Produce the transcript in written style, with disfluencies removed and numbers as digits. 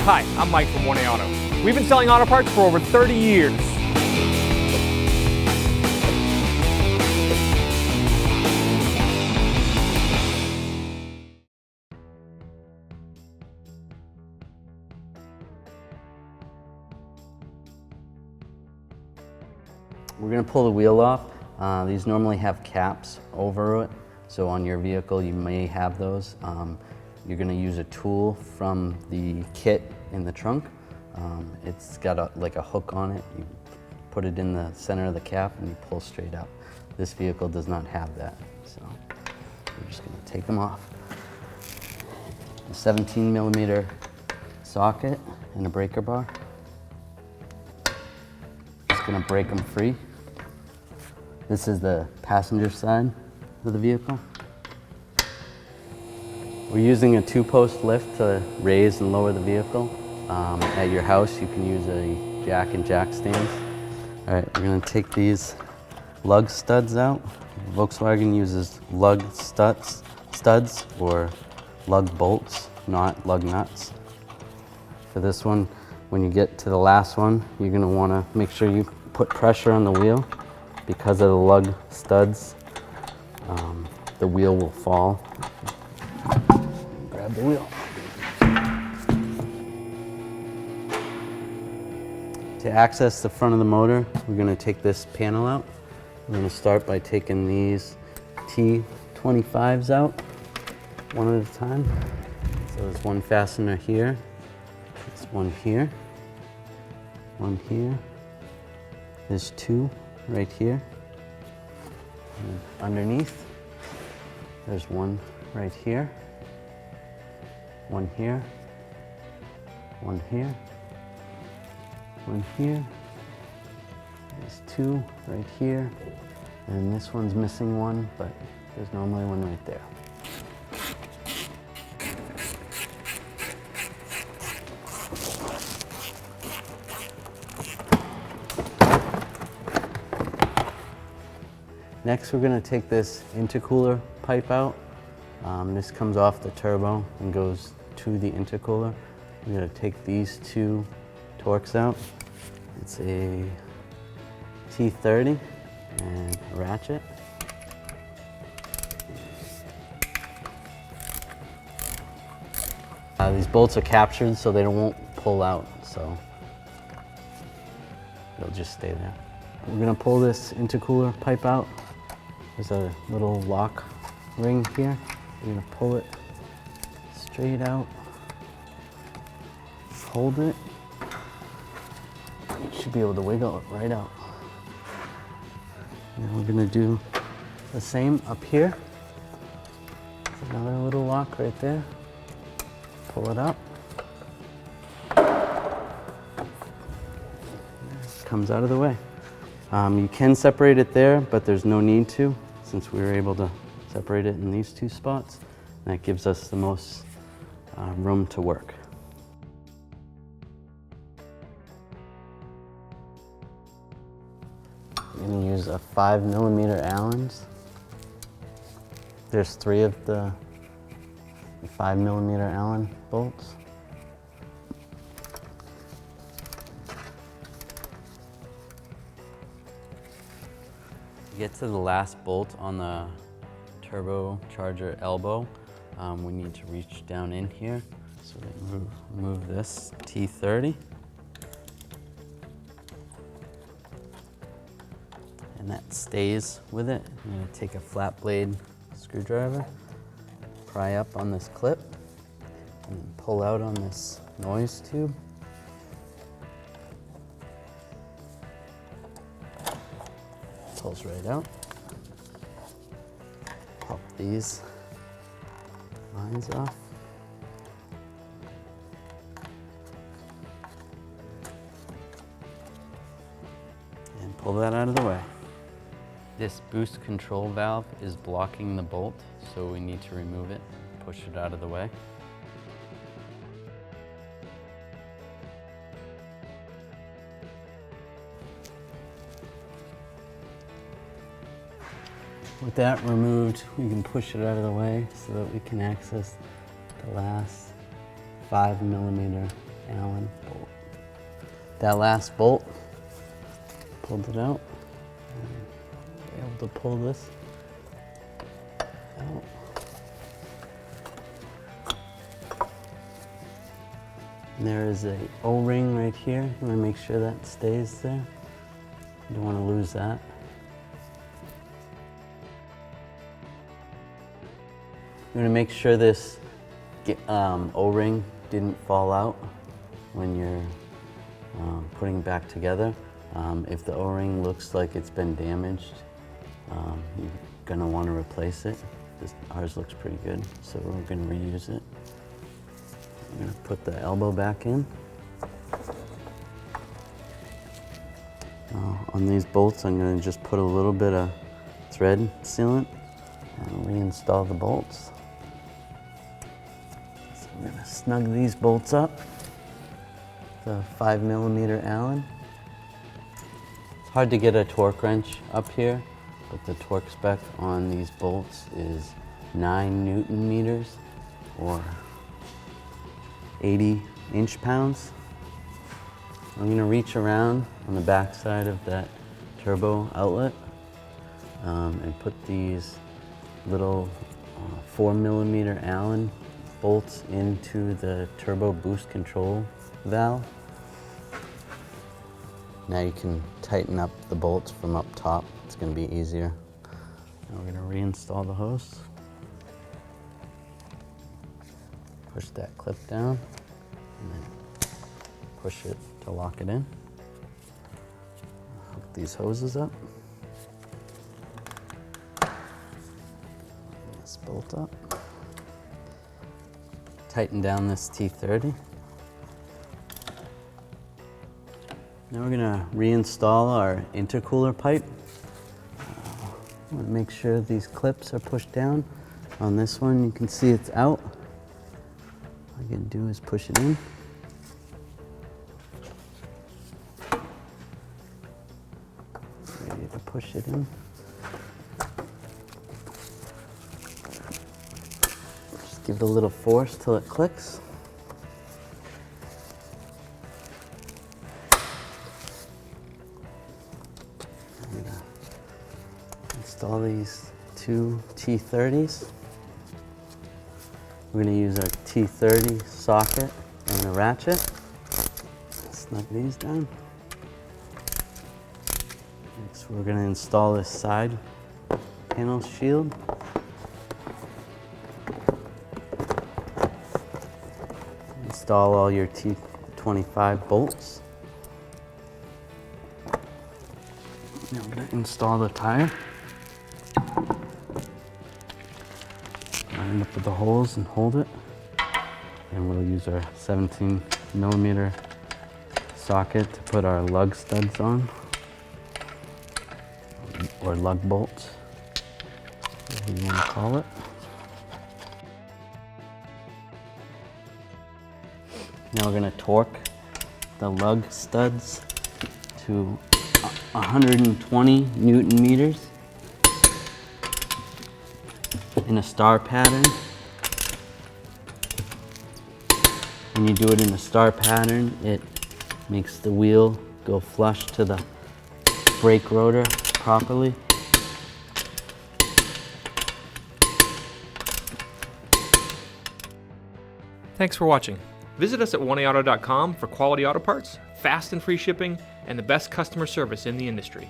Hi, I'm Mike from 1A Auto. We've been selling auto parts for over 30 years. We're going to pull the wheel off. These normally have caps over it, so on your vehicle you may have those. You're going to use a tool from the kit in the trunk. It's got like a hook on it. You put it in the center of the cap and you pull straight out. This vehicle does not have that, so we're just going to take them off. A 17mm socket and a breaker bar. Just going to break them free. This is the passenger side of the vehicle. We're using a 2-post lift to raise and lower the vehicle. At your house, you can use a jack and jack stands. All right, we're going to take these lug studs out. Volkswagen uses lug studs or lug bolts, not lug nuts. For this one, when you get to the last one, you're going to want to make sure you put pressure on the wheel. Because of the lug studs, the wheel will fall. Grab the wheel. To access the front of the motor, we're going to take this panel out. We're going to start by taking these T25s out one at a time. So there's one fastener here, there's one here, one here, there's two right here. And underneath, there's one right here, one here, one here, one here, there's two right here, and this one's missing one, but there's normally one right there. Next, we're going to take this intercooler pipe out. This comes off the turbo and goes to the intercooler. We're going to take these two Torx out. It's a T30 and a Ratchet. These bolts are captured so they won't pull out, so they'll just stay there. We're going to pull this intercooler pipe out. There's a little lock ring here. We're going to pull it straight out, hold it. You should be able to wiggle it right out. Now we're going to do the same up here. There's another little lock right there. Pull it up. It comes out of the way. You can separate it there, but there's no need to, since we were able to separate it in these two spots. And that gives us the most room to work. I'm going to use a 5mm Allen's. There's 3 of the 5mm Allen bolts. To get to the last bolt on the turbocharger elbow, we need to reach down in here. So we remove this T30. And that stays with it. I'm going to take a flat blade screwdriver, pry up on this clip, and pull out on this noise tube. Pulls right out. Pop these lines off. And pull that out of the way. This boost control valve is blocking the bolt, so we need to remove it, push it out of the way. With that removed, we can push it out of the way so that we can access the last 5mm Allen bolt. That last bolt, pulled it out. Be able to pull this out. And there is a O-ring right here. You want to make sure that stays there. You don't want to lose that. You want to make sure this O-ring didn't fall out when you're putting it back together. If the O-ring looks like it's been damaged, you're going to want to replace it. Ours looks pretty good, so we're going to reuse it. I'm going to put the elbow back in. On these bolts, I'm going to just put a little bit of thread sealant and reinstall the bolts. So I'm going to snug these bolts up. The 5mm Allen. It's hard to get a torque wrench up here, but the torque spec on these bolts is 9 Newton meters or 80 inch-pounds. I'm going to reach around on the back side of that turbo outlet and put these little 4mm Allen bolts into the turbo boost control valve. Now you can tighten up the bolts from up top. It's going to be easier. Now we're going to reinstall the hose. Push that clip down and then push it to lock it in. Hook these hoses up. This bolt up. Tighten down this T30. Now we're going to reinstall our intercooler pipe. I want to make sure these clips are pushed down. On this one, you can see it's out. All you can do is push it in. Ready to push it in. Just give it a little force till it clicks. Install these two T30s. We're going to use our T30 socket and a ratchet. Snug these down. Next, we're going to install this side panel shield. Install all your T25 bolts. Now we're going to install the tire. Line up with the holes and hold it. And we'll use our 17mm socket to put our lug studs on, or lug bolts, whatever you want to call it. Now we're going to torque the lug studs to 120 Newton meters in a star pattern. When you do it in a star pattern, it makes the wheel go flush to the brake rotor properly. Thanks for watching. Visit us at 1AAuto.com for quality auto parts, fast and free shipping, and the best customer service in the industry.